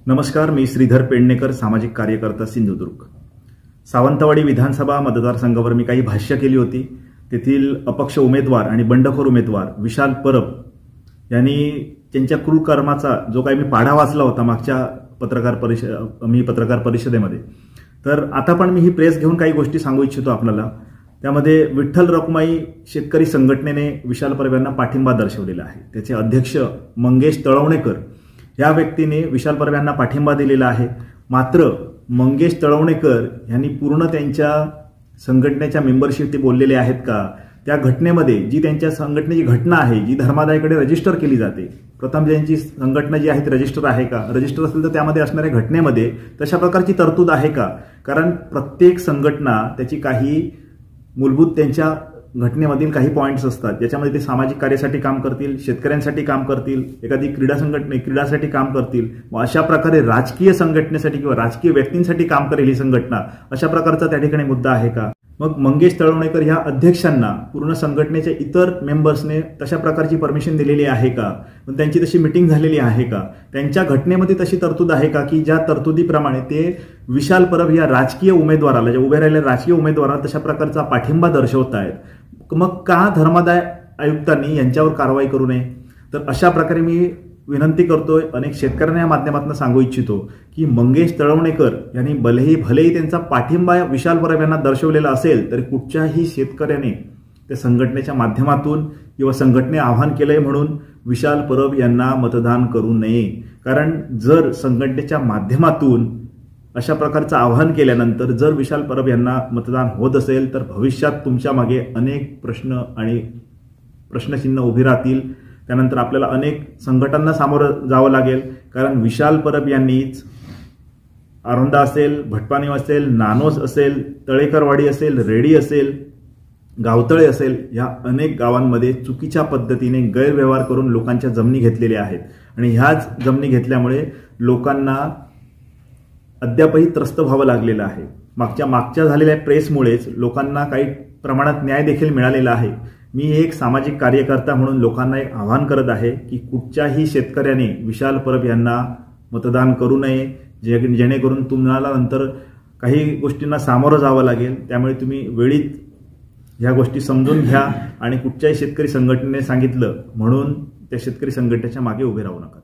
नमस्कार, मी श्रीधर पेडणेकर, सामाजिक कार्यकर्ता, सिंधुदुर्ग। सावंतवाडी विधानसभा मतदारसंघावर मी काही भाष्य केली होती। तेथील अपक्ष उमेदवार आणि बंडखोर उमेदवार विशाल परब यांनी त्यांच्या क्रूर कर्माचा जो काही मी पाढा वाचला होता मागच्या पत्रकार परिषदेमध्ये, तर आता पण मी ही प्रेस घेऊन काही गोष्टी सांगू इच्छितो आपल्याला। त्यामध्ये विठ्ठल रखुमाई शेतकरी संघटनेने विशाल परब यांना पाठिंबा दर्शवलेला आहे। त्याचे अध्यक्ष मंगेश तळवणेकर या व्यक्तीने विशाल परब यांना पाठिंबा दिलेला आहे। मात्र मंगेश तळवणेकर यांनी पूर्ण त्यांच्या संघटनेच्या मेंबरशिप ते बोललेले आहेत का? त्या घटनेमध्ये जी त्यांच्या संघटनेची घटना आहे, जी धर्मादायाकडे रजिस्टर केली जाते, प्रथम त्यांची संघटना जी आहे ती रजिस्टर आहे का? रजिस्टर असेल तर त्यामध्ये असणाऱ्या घटनेमध्ये तशा प्रकारची तरतूद आहे का? कारण प्रत्येक संघटना त्याची काही मूलभूत त्यांच्या घटनेमधील काही पॉइंट्स असतात, ज्याच्यामध्ये ते सामाजिक कार्यासाठी काम करतील, शेतकऱ्यांसाठी काम करतील, एखादी क्रीडासाठी काम करतील, व अशा प्रकारे राजकीय संघटनेसाठी किंवा राजकीय व्यक्तींसाठी काम करेल ही संघटना, अशा प्रकारचा त्या ठिकाणी मुद्दा आहे का? मग मंगेश तळवणेकर ह्या अध्यक्षांना पूर्ण संघटनेच्या इतर मेंबर्सने तशा प्रकारची परमिशन दिलेली आहे का? पण त्यांची तशी मीटिंग झालेली आहे का? त्यांच्या घटनेमध्ये तशी तरतूद आहे का की ज्या तरतुदीप्रमाणे ते विशाल परब या राजकीय उमेदवाराला, ज्या उभे राहिलेल्या राजकीय उमेदवाराला तशा प्रकारचा पाठिंबा दर्शवत आहेत? मग का धर्मादाय आयुक्तांनी यांच्यावर कारवाई करू नये? तर अशा प्रकारे मी विनंती करतोय, अनेक शेतकऱ्यांना या माध्यमातून सांगू इच्छितो की मंगेश तळवणेकर यांनी भलेही त्यांचा पाठिंबा विशाल परब यांना दर्शवलेला असेल, तरी कुठच्याही शेतकऱ्याने त्या संघटनेच्या माध्यमातून किंवा संघटने आवाहन केलंय म्हणून विशाल परब यांना मतदान करू नये। कारण जर संघटनेच्या माध्यमातून अशा प्रकारचं आवाहन केल्यानंतर जर विशाल परब यांना मतदान होत असेल, तर भविष्यात तुमच्या मागे अनेक प्रश्न आणि प्रश्नचिन्ह उभी राहतील। त्यानंतर आपल्याला अनेक संकटांना सामोरं जावं लागेल। कारण विशाल परब यांनीच आरोंदा असेल, भटपाणी असेल, नानोस असेल, तळेकरवाडी असेल, रेडी असेल, गावतळे असेल, या अनेक गावांमध्ये चुकीच्या पद्धतीने गैरव्यवहार करून लोकांच्या जमिनी घेतलेल्या आहेत। आणि ह्याच जमिनी घेतल्यामुळे लोकांना अद्यापही त्रस्त व्हावं लागलेलं आहे। मागच्या झालेल्या प्रेसमुळेच लोकांना काही प्रमाणात न्याय देखील मिळालेला आहे। मी एक सामाजिक कार्यकर्ता म्हणून लोकांना एक आवाहन करत आहे की कुठच्याही शेतकऱ्याने विशाल परब यांना मतदान करू नये, जेणेकरून तुम्हाला नंतर काही गोष्टींना सामोरं जावं लागेल। त्यामुळे तुम्ही वेळीच ह्या गोष्टी समजून घ्या आणि कुठच्याही शेतकरी संघटनेने सांगितलं म्हणून त्या शेतकरी संघटनेच्या मागे उभे राहू नका।